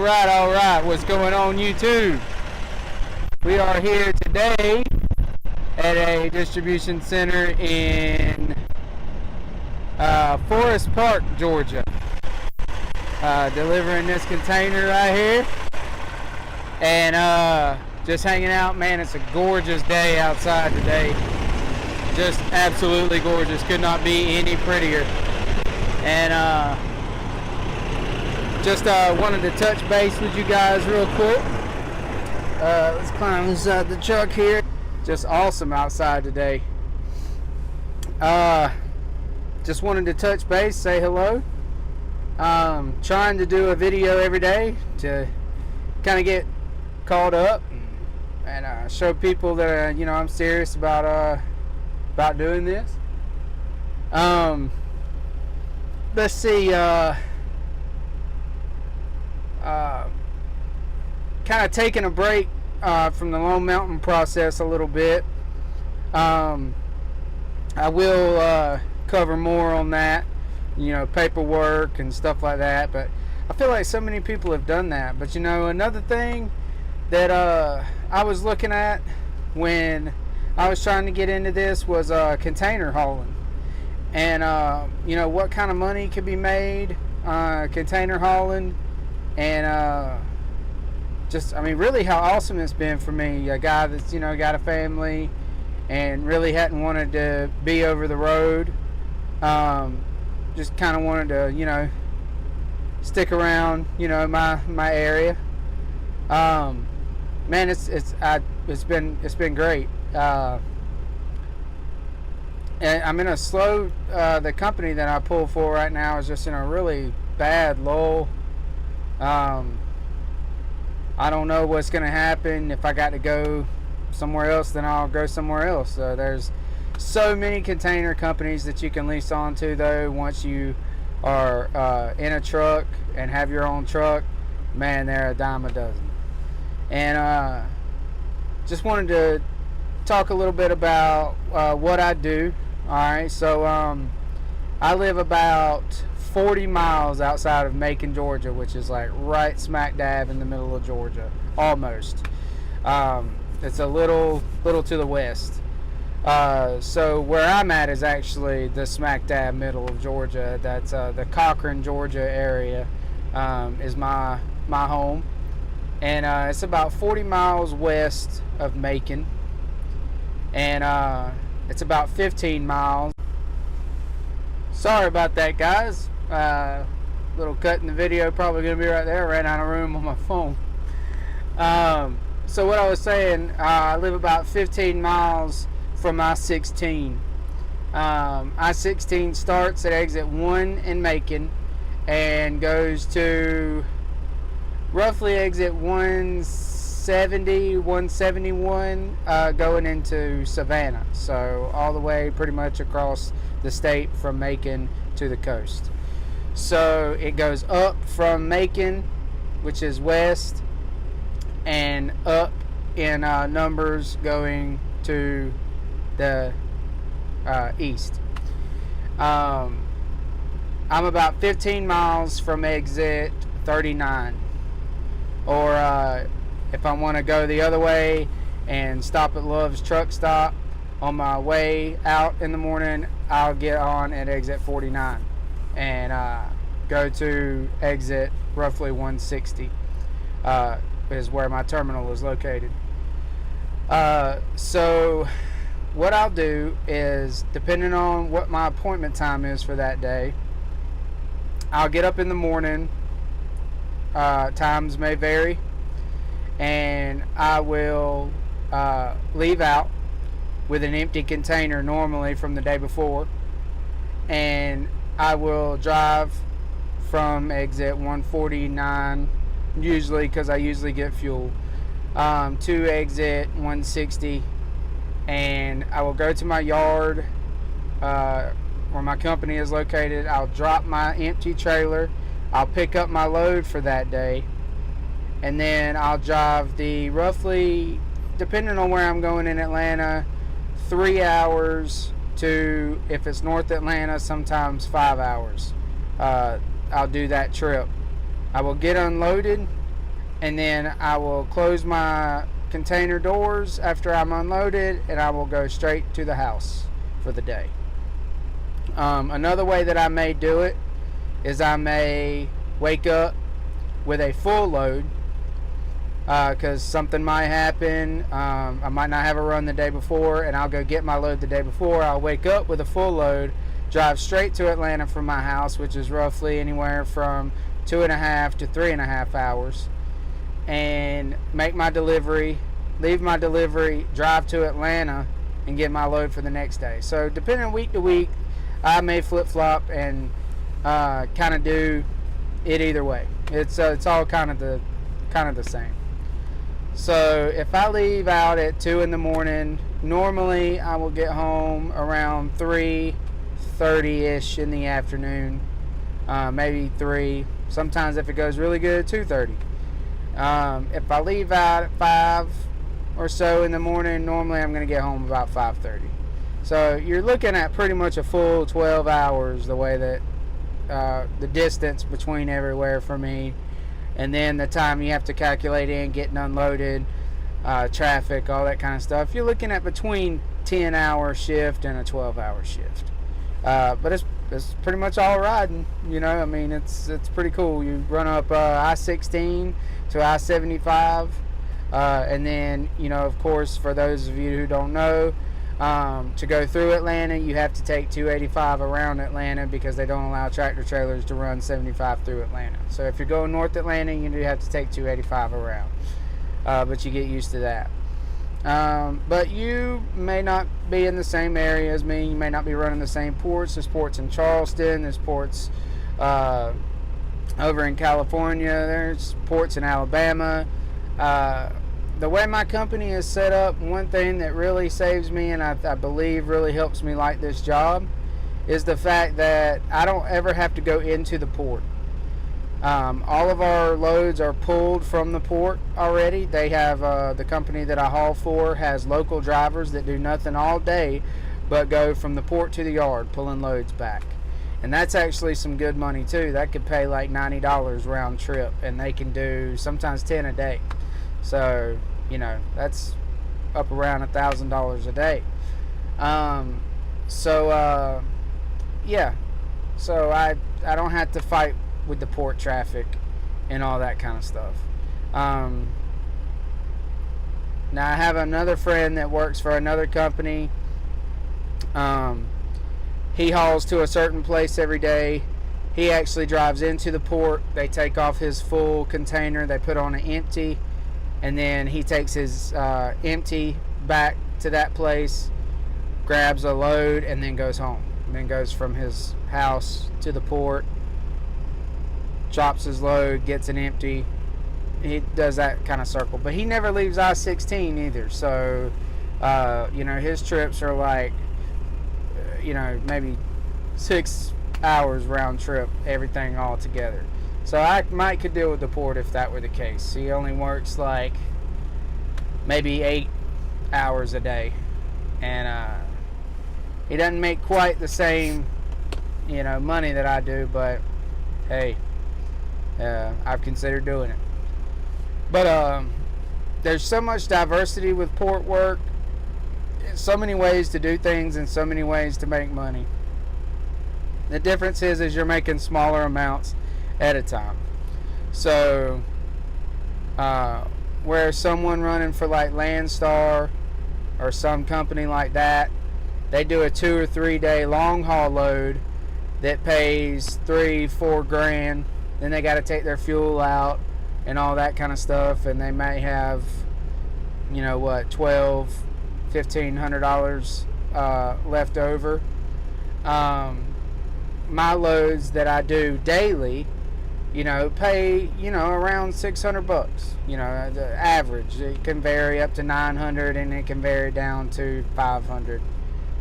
all right. What's going on, YouTube? We are here today at a distribution center in Forest Park, Georgia. Delivering this container right here. And just hanging out. Man, it's a gorgeous day outside today. Just absolutely gorgeous. Could not be any prettier. And just wanted to touch base with you guys real quick. Let's climb inside the truck here. Just awesome outside today. Just wanted to touch base, say hello. Trying to do a video every day to kind of get caught up and show people that I'm serious about doing this. Let's see. Kind of taking a break from the Lone Mountain process a little bit. I will cover more on that, paperwork and stuff like that, but I feel like so many people have done that. But another thing that I was looking at when I was trying to get into this was container hauling, and what kind of money could be made container hauling, and really how awesome it's been for me, a guy that's got a family and really hadn't wanted to be over the road. Just kind of wanted to stick around my area. Man, it's been great. And I'm in a slow, the company that I pull for right now is just in a really bad lull. I don't know what's going to happen. If I got to go somewhere else, then I'll go somewhere else. There's so many container companies that you can lease onto, though. Once you are in a truck and have your own truck, man, they're a dime a dozen. And just wanted to talk a little bit about what I do. All right, so I live about 40 miles outside of Macon, Georgia, which is like right smack dab in the middle of Georgia, almost. It's a little to the west. So where I'm at is actually the smack dab middle of Georgia. That's the Cochran, Georgia area is my home, and it's about 40 miles west of Macon, and it's about 15 miles. Sorry about that, guys. Little cut in the video, probably gonna be right there. I ran out of room on my phone. So what I was saying, I live about 15 miles from I-16. I-16 starts at exit 1 in Macon and goes to roughly exit 170, 171, going into Savannah. So all the way pretty much across the state from Macon to the coast. So it goes up from Macon, which is west, and up in numbers going to the east. I'm about 15 miles from exit 39, or if I want to go the other way and stop at Love's truck stop on my way out in the morning, I'll get on at exit 49 and go to exit roughly 160 is where my terminal is located. So what I'll do is, depending on what my appointment time is for that day, I'll get up in the morning. Times may vary, and I will leave out with an empty container normally from the day before, and I will drive from exit 149 usually, because I usually get fuel, to exit 160, and I will go to my yard where my company is located. I'll drop my empty trailer, I'll pick up my load for that day, and then I'll drive the roughly, depending on where I'm going in Atlanta, 3 hours to, if it's North Atlanta, sometimes 5 hours. I'll do that trip. I will get unloaded and then I will close my container doors after I'm unloaded, and I will go straight to the house for the day. Another way that I may do it is I may wake up with a full load, because something might happen. I might not have a run the day before, and I'll go get my load the day before. I'll wake up with a full load, drive straight to Atlanta from my house, which is roughly anywhere from 2.5 to 3.5 hours, and make my delivery, leave my delivery, drive to Atlanta, and get my load for the next day. So depending on week to week, I may flip-flop and kind of do it either way. It's all kind of the same. So if I leave out at 2 in the morning, normally I will get home around 3:30ish in the afternoon, maybe 3. Sometimes if it goes really good, 2:30. If I leave out at 5 or so in the morning, normally I'm going to get home about 5:30. So you're looking at pretty much a full 12 hours, the way that the distance between everywhere for me, and then the time you have to calculate in getting unloaded, traffic, all that kind of stuff. You're looking at between 10-hour shift and a 12-hour shift. But it's pretty much all riding, you know. I mean, it's pretty cool. You run up I-16 to I-75, and then, you know, of course, for those of you who don't know, to go through Atlanta, you have to take 285 around Atlanta, because they don't allow tractor trailers to run 75 through Atlanta. So if you're going north Atlanta, you do have to take 285 around, but you get used to that. But you may not be in the same area as me. You may not be running the same ports. There's ports in Charleston. There's ports over in California. There's ports in Alabama. The way my company is set up, one thing that really saves me, and I believe really helps me like this job, is the fact that I don't ever have to go into the port. All of our loads are pulled from the port already. They have, the company that I haul for has local drivers that do nothing all day but go from the port to the yard pulling loads back. And that's actually some good money too. That could pay like $90 round trip, and they can do sometimes 10 a day. So, you know, that's up around $1,000 a day. Yeah. So I don't have to fight with the port traffic and all that kind of stuff. Now I have another friend that works for another company. He hauls to a certain place every day. He actually drives into the port. They take off his full container. They put on an empty. And then he takes his empty back to that place, grabs a load, and then goes home. And then goes from his house to the port, drops his load, gets an empty. He does that kind of circle. But he never leaves I-16 either. So, you know, his trips are like, you know, maybe 6 hours round trip, everything all together. So I might could deal with the port if that were the case. He only works like maybe 8 hours a day, and he doesn't make quite the same, you know, money that I do. But hey, I've considered doing it. But there's so much diversity with port work. So many ways to do things and so many ways to make money. The difference is you're making smaller amounts at a time. So where someone running for like Landstar or some company like that, they do a 2 or 3 day long haul load that pays $3-4 grand. Then they got to take their fuel out and all that kind of stuff, and they may have, you know what, $1,200-$1,500 left over. My loads that I do daily, you know, pay, you know, around $600. You know, the average. It can vary up to $900, and it can vary down to $500.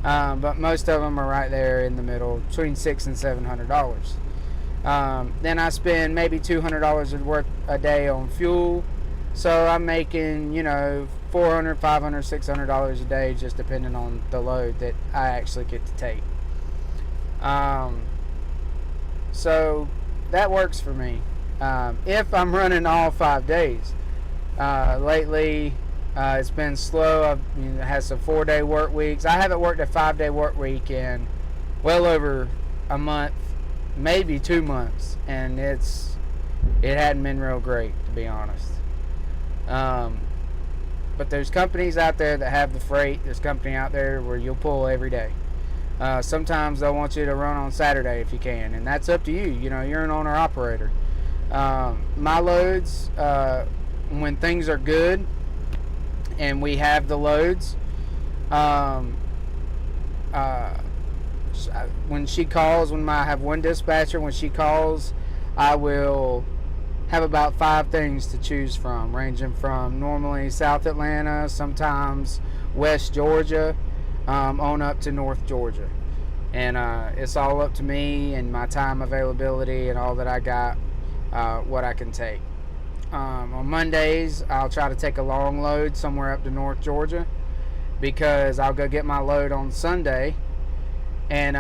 But most of them are right there in the middle, between $600 and $700. Then I spend maybe $200 worth a day on fuel, so I'm making, you know, $400, $500, $600 a day, just depending on the load that I actually get to take. So that works for me. if I'm running all 5 days. Lately, it's been slow. I've had some 4-day work weeks. I haven't worked a 5-day work week in well over a month, maybe 2 months, and it hadn't been real great, to be honest. But there's companies out there that have the freight. There's company out there where you'll pull every day. Sometimes they'll want you to run on Saturday if you can, and that's up to you. You're an owner operator. My loads, when things are good and we have the loads, when she calls, when I have one dispatcher, when she calls, I will have about 5 things to choose from, ranging from normally South Atlanta, sometimes West Georgia, on up to North Georgia. And it's all up to me and my time availability and all that I got, what I can take. On Mondays, I'll try to take a long load somewhere up to North Georgia, because I'll go get my load on Sunday and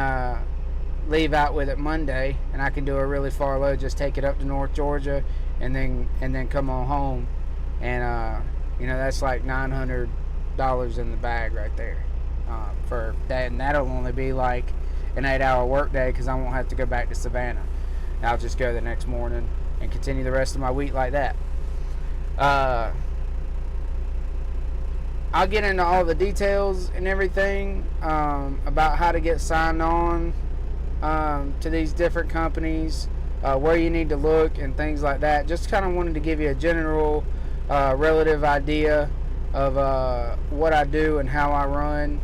leave out with it Monday, and I can do a really far load, just take it up to North Georgia and then come on home, and that's like $900 in the bag right there, for that. And that'll only be like an 8-hour work day, because I won't have to go back to Savannah. I'll just go the next morning and continue the rest of my week like that. I'll get into all the details and everything about how to get signed on to these different companies, where you need to look and things like that. Just kind of wanted to give you a general relative idea of what I do and how I run.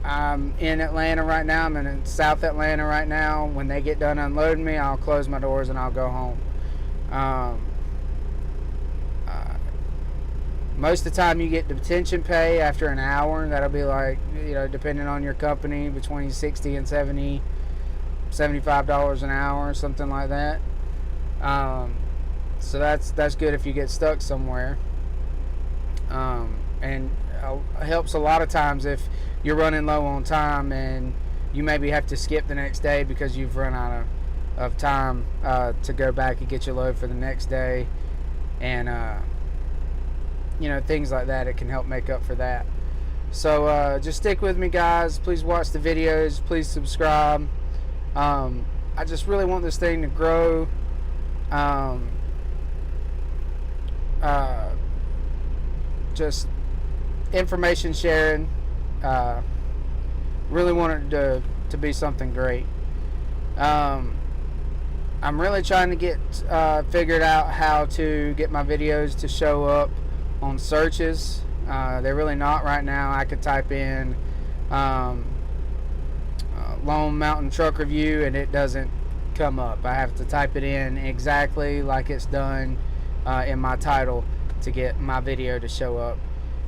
I'm in Atlanta right now. I'm in South Atlanta right now. When they get done unloading me, I'll close my doors and I'll go home. Most of the time you get detention pay after an hour. That'll be like, depending on your company, between $60 and $75 an hour, something like that. So that's good if you get stuck somewhere. And it helps a lot of times if you're running low on time and you maybe have to skip the next day because you've run out of time to go back and get your load for the next day, and things like that. It can help make up for that. So just stick with me, guys. Please watch the videos. Please subscribe. I just really want this thing to grow. Just information sharing. Really want it to be something great. I'm really trying to get figured out how to get my videos to show up on searches. They're really not right now. I could type in Lone Mountain Truck Review and it doesn't come up. I have to type it in exactly like it's done in my title to get my video to show up,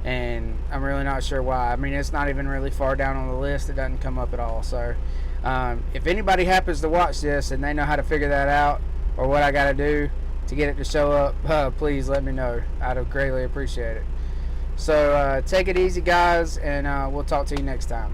and I'm really not sure why. I mean, it's not even really far down on the list. It doesn't come up at all. So if anybody happens to watch this and they know how to figure that out, or what I got to do to get it to show up, please let me know. I'd greatly appreciate it. So take it easy, guys, and we'll talk to you next time.